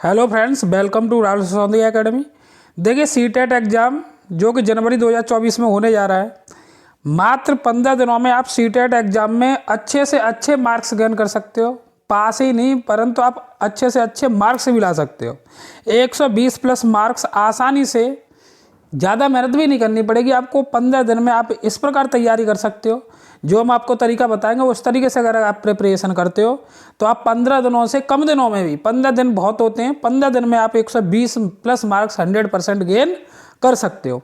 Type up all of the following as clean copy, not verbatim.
Hello friends, welcome to Rahul Sisodia academy. देखिए CTET exam जो कि जनवरी 2024 में होने जा रहा है, मात्र 15 दिनों में आप सीटेट एग्ज़ाम में अच्छे से अच्छे मार्क्स गेन कर सकते हो। पास ही नहीं परंतु आप अच्छे से अच्छे मार्क्स भी ला सकते हो। 120 प्लस मार्क्स आसानी से, ज़्यादा मेहनत भी नहीं करनी पड़ेगी आपको। 15 दिन में आप इस प्रकार तैयारी कर सकते हो। जो हम आपको तरीका बताएंगे उस तरीके से अगर आप प्रिपरेशन करते हो तो आप 15 दिनों से कम दिनों में भी, 15 दिन बहुत होते हैं, 15 दिन में आप 120 प्लस मार्क्स 100% गेन कर सकते हो।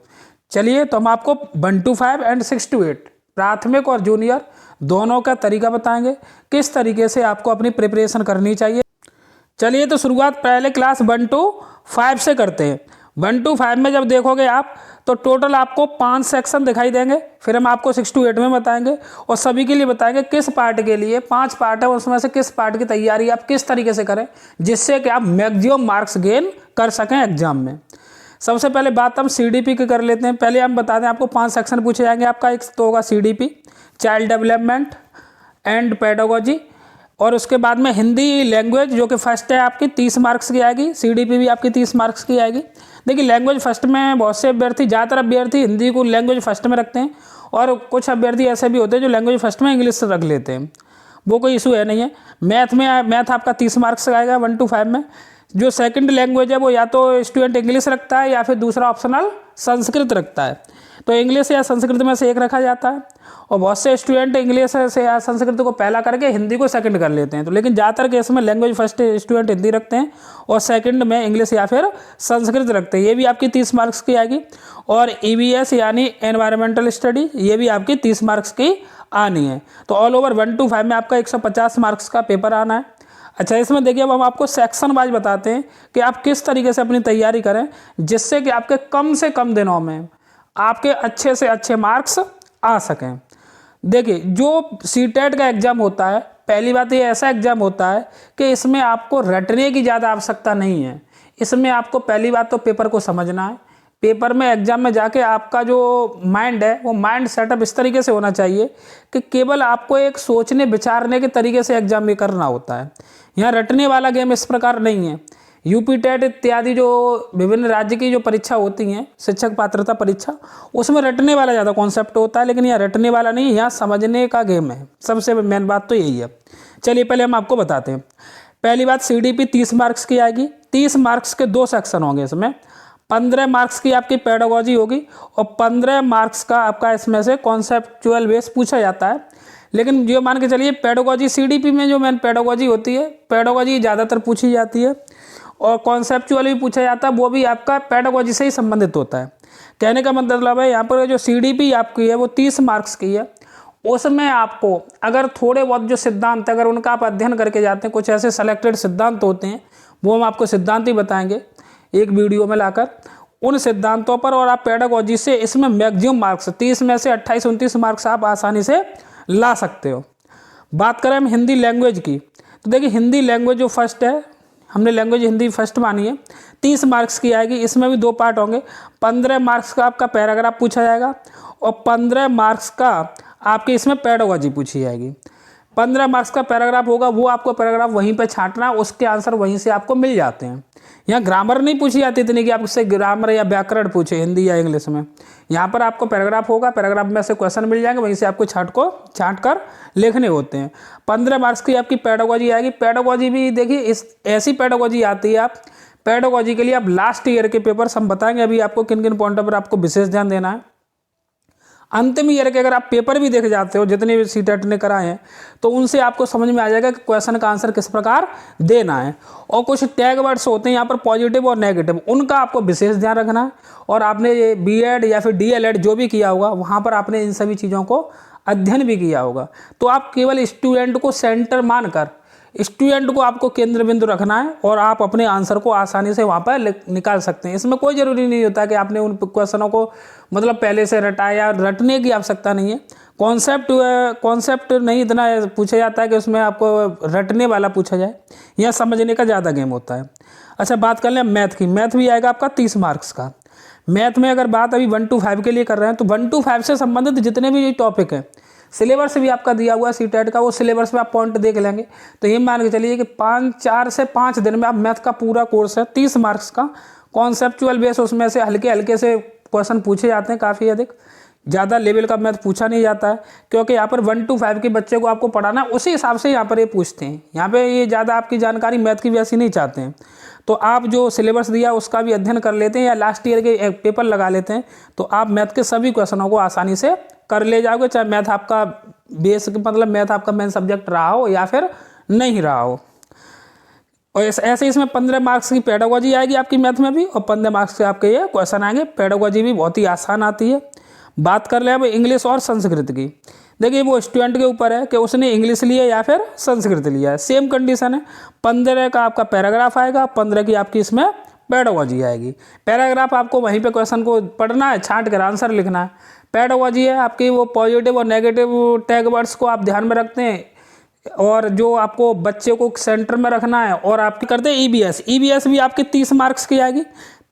चलिए तो हम आपको 1 to 5 एंड 6 to 8 प्राथमिक और जूनियर दोनों का तरीका बताएंगे, किस तरीके से आपको अपनी प्रिपरेशन करनी चाहिए। चलिए तो शुरुआत पहले क्लास 1 to 5 से करते हैं। 1 to 5 में जब देखोगे आप तो टोटल आपको 5 सेक्शन दिखाई देंगे। फिर हम आपको 6 to 8 में बताएंगे और सभी के लिए बताएंगे किस पार्ट के लिए 5 पार्ट है, उसमें से किस पार्ट की तैयारी आप किस तरीके से करें जिससे कि आप मैक्सिमम मार्क्स गेन कर सकें एग्जाम में। सबसे पहले बात हम सीडीपी की कर लेते हैं। पहले हम बता दें, आपको 5 सेक्शन पूछे जाएंगे। आपका एक तो होगा CDP, child development and pedagogy, और उसके बाद में हिंदी लैंग्वेज जो कि फर्स्ट है आपकी 30 मार्क्स की आएगी। सीडीपी भी आपकी 30 मार्क्स की आएगी। देखिए लैंग्वेज फर्स्ट में बहुत से अभ्यर्थी, ज़्यादातर अभ्यर्थी हिंदी को लैंग्वेज फर्स्ट में रखते हैं और कुछ अभ्यर्थी ऐसे भी होते हैं जो लैंग्वेज फर्स्ट में इंग्लिश रख लेते हैं। वो कोई इशू है नहीं है। मैथ आपका 30 मार्क्स का आएगा 1 to 5 में। जो सेकंड लैंग्वेज है वो या तो स्टूडेंट इंग्लिश रखता है या फिर दूसरा ऑप्शनल संस्कृत रखता है। तो इंग्लिश या संस्कृत में से एक रखा जाता है और बहुत से स्टूडेंट इंग्लिश से या संस्कृत को पहला करके हिंदी को सेकंड कर लेते हैं। तो लेकिन ज़्यादातर केस में लैंग्वेज फर्स्ट स्टूडेंट हिंदी रखते हैं और सेकंड में इंग्लिश या फिर संस्कृत रखते हैं। ये भी आपकी 30 मार्क्स की आएगी। और ईवीएस यानी एनवायरमेंटल स्टडी, ये भी आपकी 30 मार्क्स की आनी है। तो ऑल ओवर 1 to 5 में आपका 150 मार्क्स का पेपर आना है। अच्छा, इसमें देखिए अब हम आपको सेक्शन वाइज बताते हैं कि आप किस तरीके से अपनी तैयारी करें जिससे कि आपके कम से कम दिनों में आपके अच्छे से अच्छे मार्क्स आ सकें। देखिए जो सीटेट का एग्ज़ाम होता है, पहली बात ये ऐसा एग्ज़ाम होता है कि इसमें आपको रटने की ज़्यादा आवश्यकता नहीं है। इसमें आपको पहली बात तो पेपर को समझना है। पेपर में एग्जाम में जाके आपका जो माइंड है वो माइंड सेटअप इस तरीके से होना चाहिए कि केवल आपको एक सोचने विचारने के तरीके से एग्जाम में करना होता है। यहाँ रटने वाला गेम इस प्रकार नहीं है। यूपी टेट इत्यादि जो विभिन्न राज्य की जो परीक्षा होती हैं, शिक्षक पात्रता परीक्षा, उसमें रटने वाला ज़्यादा कॉन्सेप्ट होता है, लेकिन यहाँ रटने वाला नहीं, यहाँ समझने का गेम है। सबसे मेन बात तो यही है। चलिए पहले हम आपको बताते हैं। पहली बात, सीडीपी 30 मार्क्स की आएगी। 30 मार्क्स के 2 सेक्शन होंगे इसमें। 15 मार्क्स की आपकी पेडागोजी होगी और 15 मार्क्स का आपका इसमें से कॉन्सेप्चुअल बेस पूछा जाता है। लेकिन जो मान के चलिए पेडागोजी, सीडीपी में जो मेन पेडागोजी होती है, पेडागोजी ज़्यादातर पूछी जाती है और कॉन्सेप्चुअल भी पूछा जाता है, वो भी आपका पेडागोजी से ही संबंधित होता है। कहने का मतलब है यहाँ पर जो सीडीपी आपकी है वो 30 मार्क्स की है। उसमें आपको अगर थोड़े बहुत जो सिद्धांत, अगर उनका आप अध्ययन करके जाते हैं, कुछ ऐसे सेलेक्टेड सिद्धांत होते हैं, वो हम आपको सिद्धांत ही बताएंगे एक वीडियो में लाकर, उन सिद्धांतों पर, और आप पेडागोजी से इसमें मैक्सिमम मार्क्स 30 में से 28-29 मार्क्स आप आसानी से ला सकते हो। बात करें हम हिंदी लैंग्वेज की, तो देखिए हिंदी लैंग्वेज जो फर्स्ट है, हमने लैंग्वेज हिंदी फर्स्ट मानी है, 30 मार्क्स की आएगी। इसमें भी 2 पार्ट होंगे। 15 मार्क्स का आपका पैराग्राफ पूछा जाएगा और 15 मार्क्स का आपके इसमें पेडागोजी पूछी जाएगी। 15 मार्क्स का पैराग्राफ होगा, वो आपको पैराग्राफ वहीं पे छांटना, उसके आंसर वहीं से आपको मिल जाते हैं। यहाँ ग्रामर नहीं पूछी जाती इतनी कि आपसे ग्रामर या व्याकरण पूछे हिंदी या इंग्लिश में। यहाँ पर आपको पैराग्राफ होगा, पैराग्राफ में से क्वेश्चन मिल जाएंगे, वहीं से आपको छांट कर लिखने होते हैं। 15 मार्क्स की आपकी पेडागोजी आएगी। पेडागोजी भी देखिए इस ऐसी पेडागोजी आती है, आप पेडागोजी के लिए आप लास्ट ईयर के पेपर्स हम बताएंगे अभी आपको किन किन पॉइंटों पर आपको विशेष ध्यान देना है। अंतिम ईयर के अगर आप पेपर भी देख जाते हो, जितने भी सीटेट ने कराए हैं, तो उनसे आपको समझ में आ जाएगा कि क्वेश्चन का आंसर किस प्रकार देना है। और कुछ टैग वर्ड्स होते हैं यहाँ पर पॉजिटिव और नेगेटिव, उनका आपको विशेष ध्यान रखना है। और आपने ये बीएड या फिर डीएलएड जो भी किया होगा, वहाँ पर आपने इन सभी चीज़ों को अध्ययन भी किया होगा। तो आप केवल स्टूडेंट को सेंटर मानकर, स्टूडेंट को आपको केंद्र बिंदु रखना है और आप अपने आंसर को आसानी से वहाँ पर निकाल सकते हैं। इसमें कोई ज़रूरी नहीं होता कि आपने उन क्वेश्चनों को मतलब पहले से रटाया, रटने की आवश्यकता नहीं है। कॉन्सेप्ट नहीं इतना पूछा जाता है कि उसमें आपको रटने वाला पूछा जाए, या समझने का ज़्यादा गेम होता है। अच्छा, बात कर लें मैथ की। मैथ भी आएगा आपका 30 मार्क्स का। मैथ में अगर बात अभी 1 to 5 के लिए कर रहे हैं तो 1 to 5 से संबंधित जितने भी टॉपिक हैं, सिलेबस भी आपका दिया हुआ है सीटेट का, वो सिलेबस में आप पॉइंट देख लेंगे। तो ये मान के चलिए कि 4 से 5 दिन में आप मैथ का पूरा कोर्स है 30 मार्क्स का, कॉन्सेप्चुअल बेस उसमें से हल्के हल्के से क्वेश्चन पूछे जाते हैं, काफ़ी अधिक ज़्यादा लेवल का मैथ पूछा नहीं जाता है, क्योंकि यहाँ पर 1 to 5 के बच्चे को आपको पढ़ाना उसी हिसाब से यहाँ पर ये पूछते हैं। यहाँ पे ये ज़्यादा आपकी जानकारी मैथ की वैसी नहीं चाहते हैं। तो आप जो सिलेबस दिया उसका भी अध्ययन कर लेते हैं या लास्ट ईयर के पेपर लगा लेते हैं, तो आप मैथ के सभी क्वेश्चनों को आसानी से कर ले जाओगे, चाहे मैथ आपका बेस मतलब मैथ आपका मेन सब्जेक्ट रहा हो या फिर नहीं रहा हो। और ऐसे इसमें 15 मार्क्स की पेडागोजी आएगी आपकी मैथ में भी, और 15 मार्क्स के आपके ये क्वेश्चन आएंगे। पेडागोजी भी बहुत ही आसान आती है। बात कर ले अब इंग्लिश और संस्कृत की। देखिए वो स्टूडेंट के ऊपर है कि उसने इंग्लिश लिया या फिर संस्कृत लिया है, सेम कंडीशन है। 15 का आपका पैराग्राफ आएगा, 15 की आपकी इसमें पेडागोजी आएगी। पैराग्राफ आपको वहीं पे क्वेश्चन को पढ़ना है, छांट कर आंसर लिखना है। पेडागोजी है आपकी वो पॉजिटिव और नेगेटिव टैग वर्ड्स को आप ध्यान में रखते हैं, और जो आपको बच्चे को सेंटर में रखना है। और आपकी करते हैं ईबीएस। ईबीएस भी आपकी 30 मार्क्स की आएगी।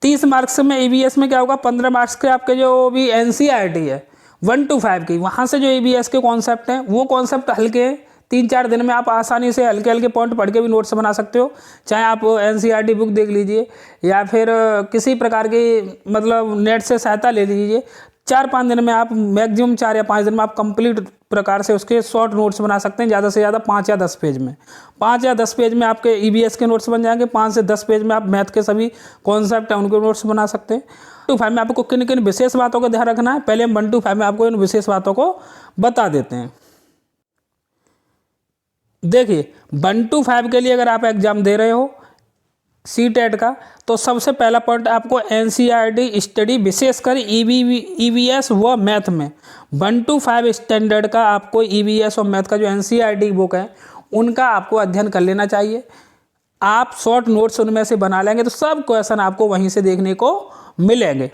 30 मार्क्स में ईबीएस में क्या होगा, 15 मार्क्स के आपके जो भी एनसीईआरटी है 1 to 5 की, वहाँ से जो ईबीएस के कॉन्सेप्ट हैं वो कॉन्सेप्ट हल्के हैं। 3-4 दिन में आप आसानी से हल्के हल्के पॉइंट पढ़ के भी नोट्स बना सकते हो। चाहे आप एनसीईआरटी बुक देख लीजिए या फिर किसी प्रकार की मतलब नेट से सहायता ले लीजिए। 4-5 दिन में आप मैक्सिमम 4 या 5 दिन में आप कंप्लीट प्रकार से उसके शॉर्ट नोट्स बना सकते हैं। ज़्यादा से ज़्यादा 5 या 10 पेज में, 5 या 10 पेज में आपके ईबीएस के नोट्स बन जाएंगे। 5 से 10 पेज में आप मैथ के सभी कॉन्सेप्ट हैं उनके नोट्स बना सकते हैं। 1 to 5 में आपको किन किन विशेष बातों का ध्यान रखना है, पहले हम 1 to 5 में आपको इन विशेष बातों को बता देते हैं। देखिए 1 to 5 के लिए अगर आप एग्जाम दे रहे हो सीटेट का, तो सबसे पहला पॉइंट आपको एनसीईआरटी स्टडी विशेषकर ईवीएस व मैथ में 1 to 5 स्टैंडर्ड का आपको ईवीएस और मैथ का जो एनसीईआरटी बुक है उनका आपको अध्ययन कर लेना चाहिए। आप शॉर्ट नोट्स उनमें से बना लेंगे तो सब क्वेश्चन आपको वहीं से देखने को मिलेंगे।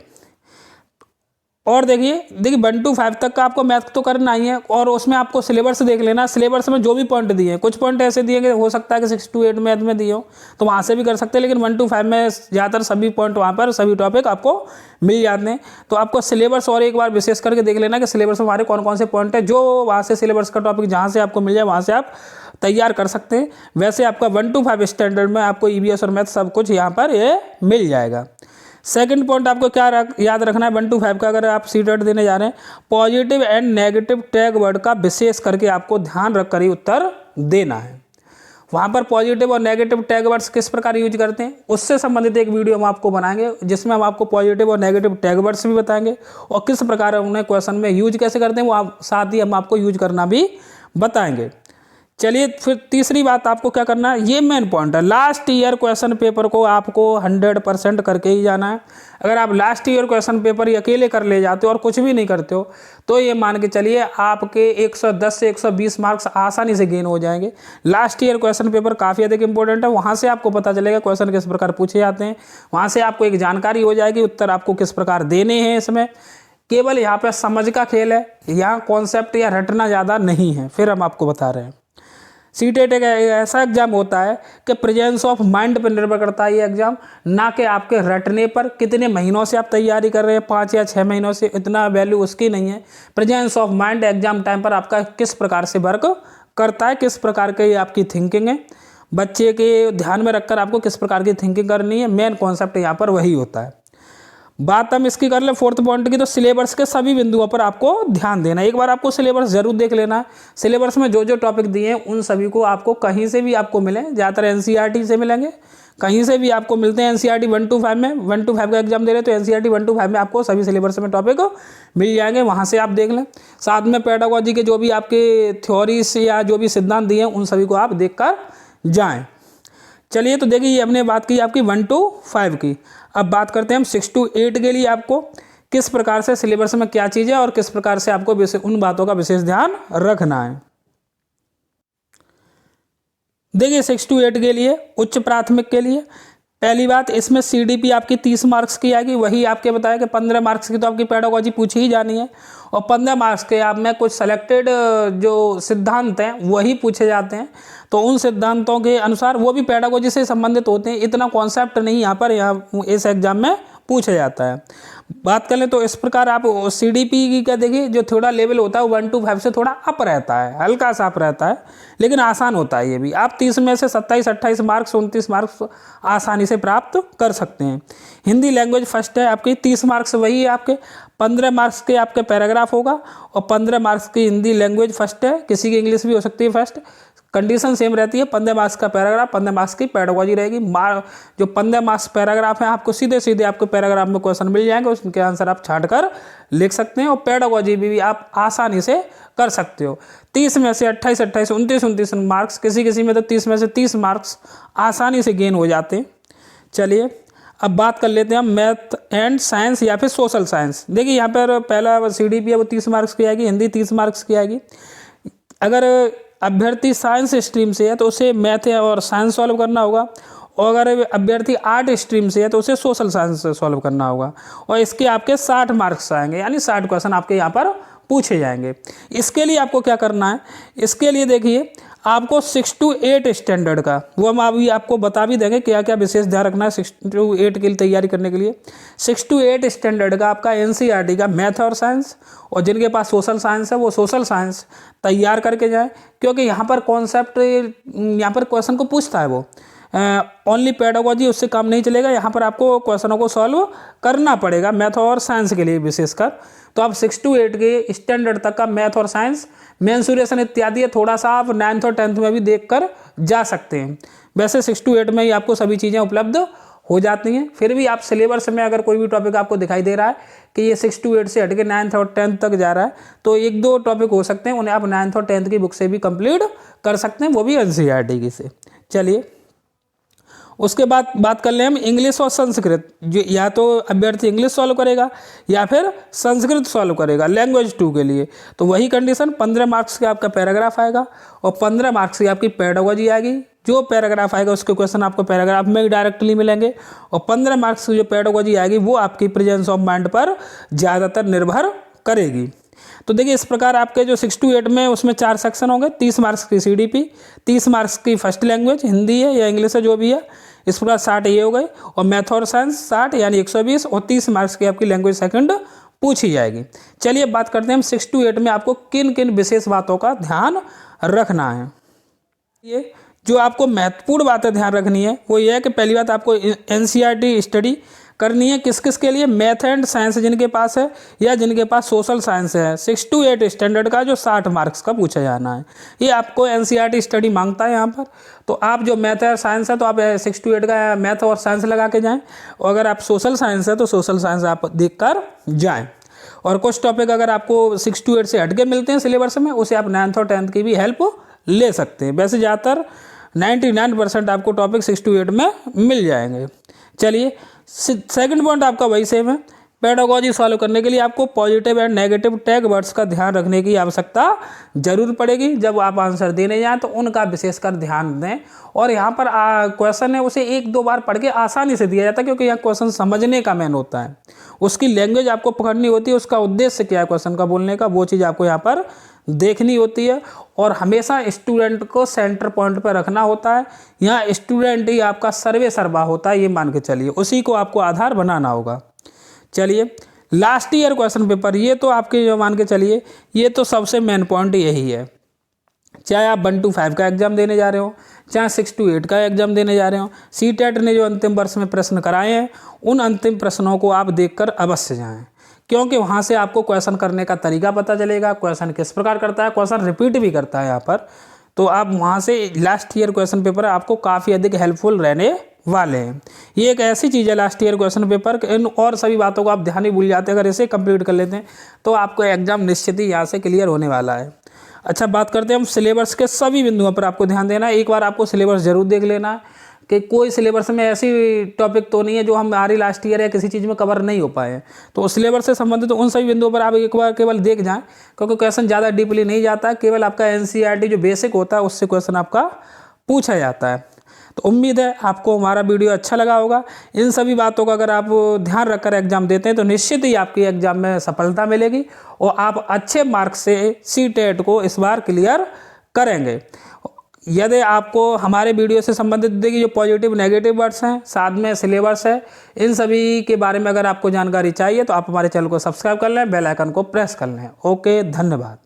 और देखिए 1 to 5 तक का आपको मैथ तो करना ही है, और उसमें आपको सिलेबस देख लेना। सिलेबस में जो भी पॉइंट दिए हैं, कुछ पॉइंट ऐसे दिए कि हो सकता है कि 6 to 8 मैथ में दिए हो तो वहाँ से भी कर सकते हैं, लेकिन 1 to 5 में ज़्यादातर सभी पॉइंट वहाँ पर सभी टॉपिक आपको मिल जाते हैं। तो आपको सिलेबस और एक बार विशेष करके देख लेना कि सिलेबस में हमारे कौन कौन से पॉइंट है, जो वहाँ से सिलेबस का टॉपिक जहाँ से आपको मिल जाए वहाँ से आप तैयार कर सकते हैं। वैसे आपका 1 to 5 स्टैंडर्ड में आपको ईवीएस और मैथ सब कुछ यहाँ पर ये मिल जाएगा। सेकंड पॉइंट आपको क्या याद रखना है 1 to 5 का, अगर आप सीटेट देने जा रहे हैं, positive and negative tag word का विशेष करके आपको ध्यान रख कर ही उत्तर देना है। वहाँ पर पॉजिटिव और नेगेटिव टैग वर्ड्स किस प्रकार यूज करते हैं उससे संबंधित एक वीडियो हम आपको बनाएंगे, जिसमें हम आपको पॉजिटिव और नेगेटिव टैग वर्ड्स भी बताएंगे और किस प्रकार उन्हें क्वेश्चन में यूज कैसे करते हैं वो साथ ही हम आपको यूज करना भी बताएंगे। चलिए फिर तीसरी बात आपको क्या करना है, ये मेन पॉइंट है, लास्ट ईयर क्वेश्चन पेपर को आपको 100% करके ही जाना है। अगर आप लास्ट ईयर क्वेश्चन पेपर ही अकेले कर ले जाते हो और कुछ भी नहीं करते हो तो ये मान के चलिए आपके 110 से 120 मार्क्स आसानी से गेन हो जाएंगे। लास्ट ईयर क्वेश्चन पेपर काफ़ी अधिक इंपॉर्टेंट है, वहाँ से आपको पता चलेगा क्वेश्चन किस प्रकार पूछे जाते हैं, वहाँ से आपको एक जानकारी हो जाएगी उत्तर आपको किस प्रकार देने हैं। इसमें केवल यहाँ पर समझ का खेल है, यहाँ कॉन्सेप्ट या रटना ज़्यादा नहीं है। फिर हम आपको बता रहे हैं सीटेट एक ऐसा एग्जाम होता है कि प्रेजेंस ऑफ माइंड पर निर्भर करता है ये एग्जाम, ना कि आपके रटने पर। कितने महीनों से आप तैयारी कर रहे हैं, 5 या 6 महीनों से, इतना वैल्यू उसकी नहीं है। Presence of mind exam time पर आपका किस प्रकार से वर्क करता है, किस प्रकार की आपकी थिंकिंग है, बच्चे के ध्यान में रखकर आपको किस प्रकार की थिंकिंग करनी है, मेन कॉन्सेप्ट यहाँ पर वही होता है। बात हम इसकी कर ले फोर्थ पॉइंट की, तो सिलेबस के सभी बिंदुओं पर आपको ध्यान देना है। एक बार आपको सिलेबस जरूर देख लेना है। सिलेबस में जो जो टॉपिक दिए हैं उन सभी को आपको कहीं से भी आपको मिले, ज़्यादातर एनसीईआरटी से मिलेंगे, कहीं से भी आपको मिलते हैं। एनसीईआरटी 1 to 5 में 1 to 5 का एग्जाम दे रहे हैं तो एनसीईआरटी 1 to 5 में आपको सभी सिलेबस में टॉपिक मिल जाएंगे, वहाँ से आप देख लें। साथ में पेडागोजी के जो भी आपके थ्योरीज या जो भी सिद्धांत दिए हैं उन सभी को आप देख कर जाएँ। चलिए तो देखिए ये हमने बात की आपकी 1 to 5 की। अब बात करते हैं हम 6 to 8 के लिए आपको किस प्रकार से सिलेबस में क्या चीज़ है और किस प्रकार से आपको उन बातों का विशेष ध्यान रखना है। देखिए 6 to 8 के लिए उच्च प्राथमिक के लिए पहली बात, इसमें सीडीपी आपकी 30 मार्क्स की आएगी। वही आपके बताया कि 15 मार्क्स की तो आपकी पेडागोजी पूछी ही जानी है और 15 मार्क्स के आप में कुछ सेलेक्टेड जो सिद्धांत हैं वही पूछे जाते हैं। तो उन सिद्धांतों के अनुसार वो भी पेडागोजी से संबंधित होते हैं, इतना कॉन्सेप्ट नहीं यहाँ पर इस एग्जाम में पूछा जाता है। बात करें तो इस प्रकार आप CDP की क्या देखिए, जो थोड़ा लेवल होता है 1 to 5 से थोड़ा अप रहता है, हल्का सा अप रहता है, लेकिन आसान होता है ये भी। आप 30 में से 27-28 मार्क्स 29 मार्क्स आसानी से प्राप्त कर सकते हैं। हिंदी लैंग्वेज फर्स्ट है आपकी, 30 मार्क्स वही है आपके, 15 मार्क्स के आपके पैराग्राफ होगा और 15 मार्क्स की हिंदी लैंग्वेज फर्स्ट है। किसी की इंग्लिश भी हो सकती है फर्स्ट, कंडीशन सेम रहती है। 15 मार्क्स का पैराग्राफ, 15 मार्क्स की पेडागोजी रहेगी। जो 15 मार्क्स पैराग्राफ है आपको सीधे सीधे आपको पैराग्राफ में क्वेश्चन मिल जाएंगे, उसके आंसर आप छांट कर लिख सकते हैं और पेडागोजी भी आप आसानी से कर सकते हो। 30 में से 28-28 29 मार्क्स, किसी किसी में तो 30 में से 30 मार्क्स आसानी से गेन हो जाते हैं। चलिए अब बात कर लेते हैं हम मैथ एंड साइंस या फिर सोशल साइंस। देखिए यहाँ पर पहला CDP है वो 30 मार्क्स की आएगी, हिंदी 30 मार्क्स की आएगी। अगर अभ्यर्थी साइंस स्ट्रीम से है तो उसे मैथ और साइंस सॉल्व करना होगा, और अगर अभ्यर्थी आर्ट स्ट्रीम से है तो उसे सोशल साइंस सॉल्व करना होगा, और इसके आपके 60 मार्क्स आएंगे, यानी 60 क्वेश्चन आपके यहाँ पर पूछे जाएंगे। इसके लिए आपको क्या करना है, इसके लिए देखिए आपको 6 to 8 स्टैंडर्ड का, वो हम अभी आपको बता भी देंगे क्या क्या विशेष ध्यान रखना है 6 to 8 के लिए तैयारी करने के लिए। 6 to 8 स्टैंडर्ड का आपका NCERT का मैथ और साइंस, और जिनके पास सोशल साइंस है वो सोशल साइंस तैयार करके जाएं, क्योंकि यहाँ पर कॉन्सेप्ट, यहाँ पर क्वेश्चन को पूछता है वो ओनली पेडागोजी, उससे काम नहीं चलेगा। यहाँ पर आपको क्वेश्चनों को सॉल्व करना पड़ेगा मैथ और साइंस के लिए विशेषकर। तो आप 6 to 8 के स्टैंडर्ड तक का मैथ और साइंस, मेंसुरेशन इत्यादि थोड़ा सा आप 9th और 10th में भी देख कर जा सकते हैं। वैसे 6 to 8 में ही आपको सभी चीज़ें उपलब्ध हो जाती हैं। फिर भी आप सिलेबस में अगर कोई भी टॉपिक आपको दिखाई दे रहा है कि ये 6 to 8 से हट के 9th और 10th तक जा रहा है, तो 1-2 टॉपिक हो सकते हैं, उन्हें आप 9th और 10th की बुक से भी कंप्लीट कर सकते हैं, वो भी NCERT की से। चलिए उसके बाद बात कर लें हम इंग्लिश और संस्कृत। जो या तो अभ्यर्थी इंग्लिश सॉल्व करेगा या फिर संस्कृत सॉल्व करेगा लैंग्वेज 2 के लिए, तो वही कंडीशन 15 मार्क्स का आपका पैराग्राफ आएगा और 15 मार्क्स की आपकी पेडागोजी आएगी। जो पैराग्राफ आएगा उसके क्वेश्चन आपको पैराग्राफ में ही डायरेक्टली मिलेंगे, और 15 मार्क्स की जो पेडागोजी आएगी वो आपकी प्रेजेंस ऑफ माइंड पर ज़्यादातर निर्भर करेगी। तो देखिए इस प्रकार आपके जो 6 to 8 में उसमें 4 सेक्शन होंगे। 30 मार्क्स की CDP, 30 मार्क्स की फर्स्ट लैंग्वेज हिंदी है या इंग्लिश है जो भी है, इस प्रकार 60 ये हो गए, और मैथ और साइंस 60 यानी 120, और 30 मार्क्स की आपकी लैंग्वेज सेकंड पूछी जाएगी। चलिए बात करते हैं हम 6 to 8 में आपको किन किन विशेष बातों का ध्यान रखना है। ये जो आपको महत्वपूर्ण बातें ध्यान रखनी है वो ये है कि पहली बात आपको NCERT स्टडी करनी है। किस किस के लिए, मैथ एंड साइंस जिनके पास है या जिनके पास सोशल साइंस है। 6 to 8 स्टैंडर्ड का जो 60 मार्क्स का पूछा जाना है, ये आपको NCERT स्टडी मांगता है यहाँ पर। तो आप जो मैथ और साइंस है तो आप 6 to 8 का मैथ और साइंस लगा के जाएँ, और अगर आप सोशल साइंस है तो सोशल साइंस आप देख कर जाएँ। और कुछ टॉपिक अगर आपको 6 to 8 से हट के मिलते हैं सिलेबस में, उसे आप 9th और 10th की भी हेल्प ले सकते हैं। वैसे ज़्यादातर 99% आपको टॉपिक 6 to 8 में मिल जाएंगे। चलिए सेकंड पॉइंट आपका वही सेम है। पेडागोजी सॉल्व करने के लिए आपको positive and negative tag words का ध्यान रखने की आवश्यकता जरूर पड़ेगी। जब आप आंसर देने जाएं तो उनका विशेषकर ध्यान दें, और यहाँ पर क्वेश्चन है उसे 1-2 बार पढ़ के आसानी से दिया जाता है, क्योंकि यहाँ क्वेश्चन समझने का मेन होता है, उसकी लैंग्वेज आपको पकड़नी होती है, उसका उद्देश्य क्या है क्वेश्चन का बोलने का, वो चीज़ आपको यहाँ पर देखनी होती है। और हमेशा स्टूडेंट को सेंटर पॉइंट पर रखना होता है। यहाँ स्टूडेंट ही आपका सर्वे सर्वा होता है, ये मान के चलिए, उसी को आपको आधार बनाना होगा। चलिए लास्ट ईयर क्वेश्चन पेपर, ये तो आपके जो मान के चलिए, ये तो सबसे मेन पॉइंट यही है। चाहे आप 1 to 5 का एग्जाम देने जा रहे हो, चाहे 6 to 8 का एग्जाम देने जा रहे हो, CTET ने जो अंतिम वर्ष में प्रश्न कराए हैं उन अंतिम प्रश्नों को आप देखकर अवश्य जाएं, क्योंकि वहाँ से आपको क्वेश्चन करने का तरीका पता चलेगा, क्वेश्चन किस प्रकार करता है, क्वेश्चन रिपीट भी करता है यहाँ पर। तो आप वहाँ से लास्ट ईयर क्वेश्चन पेपर आपको काफ़ी अधिक हेल्पफुल रहने वाले हैं। ये एक ऐसी चीज़ है लास्ट ईयर क्वेश्चन पेपर, इन और सभी बातों को आप ध्यान ही भूल जाते हैं। अगर इसे कंप्लीट कर लेते हैं तो आपको एग्जाम निश्चित ही यहाँ से क्लियर होने वाला है। अच्छा बात करते हैं हम सिलेबस के सभी बिंदुओं पर आपको ध्यान देना है। एक बार आपको सिलेबस जरूर देख लेना है कि कोई सिलेबस में ऐसी टॉपिक तो नहीं है जो हमारी लास्ट ईयर या किसी चीज़ में कवर नहीं हो पाए हैं। तो सिलेबस से संबंधित उन सभी बिंदुओं पर आप एक बार केवल देख जाएं, क्योंकि क्वेश्चन ज़्यादा डीपली नहीं जाता है, केवल आपका NCERT जो बेसिक होता है उससे क्वेश्चन आपका पूछा जाता है। तो उम्मीद है आपको हमारा वीडियो अच्छा लगा होगा। इन सभी बातों का अगर आप ध्यान रखकर एग्जाम देते हैं तो निश्चित ही आपकी एग्जाम में सफलता मिलेगी और आप अच्छे मार्क्स से CTET को इस बार क्लियर करेंगे। यदि आपको हमारे वीडियो से संबंधित देखिए जो पॉजिटिव नेगेटिव वर्ड्स हैं, साथ में सिलेबस है, इन सभी के बारे में अगर आपको जानकारी चाहिए तो आप हमारे चैनल को सब्सक्राइब कर लें, बेल आइकन को प्रेस कर लें। ओके, धन्यवाद।